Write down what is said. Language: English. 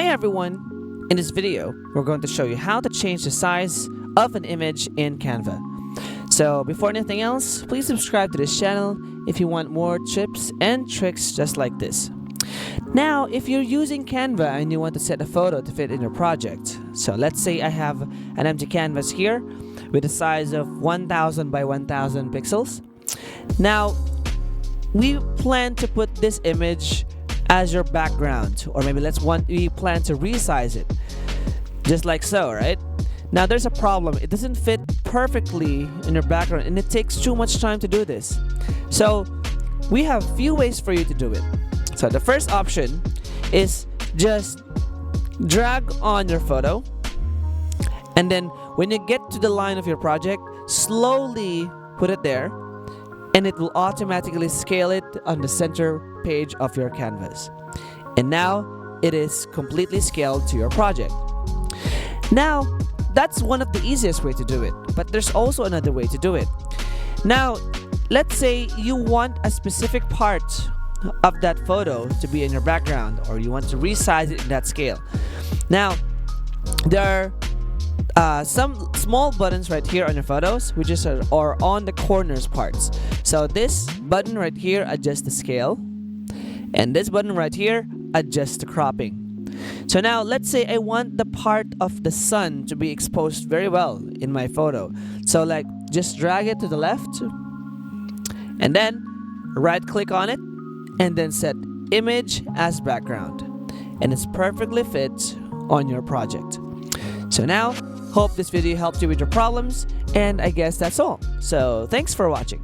Hi everyone! In this video, we're going to show you how to change the size of an image in Canva. So before anything else, please subscribe to this channel if you want more tips and tricks just like this. Now, if you're using Canva and you want to set a photo to fit in your project, so let's say I have an empty canvas here with a size of 1000 by 1000 pixels. Now, we plan to put this image as your background, or maybe we plan to resize it just like so, right? Now there's a problem. It doesn't fit perfectly in your background and it takes too much time to do this. So we have few ways for you to do it. So the first option is just drag on your photo, and then when you get to the line of your project, slowly put it there, and it will automatically scale it on the center page of your canvas. And now it is completely scaled to your project. Now, that's one of the easiest way to do it, but there's also another way to do it. Now, let's say you want a specific part of that photo to be in your background, or you want to resize it in that scale. Now, there are some small buttons right here on your photos, which are on the corners parts. So this button right here adjusts the scale, and this button right here adjusts the cropping. So now let's say I want the part of the sun to be exposed very well in my photo. So like just drag it to the left, and then right click on it, and then set image as background, and it's perfectly fit on your project. So now, hope this video helped you with your problems, and I guess that's all. So thanks for watching.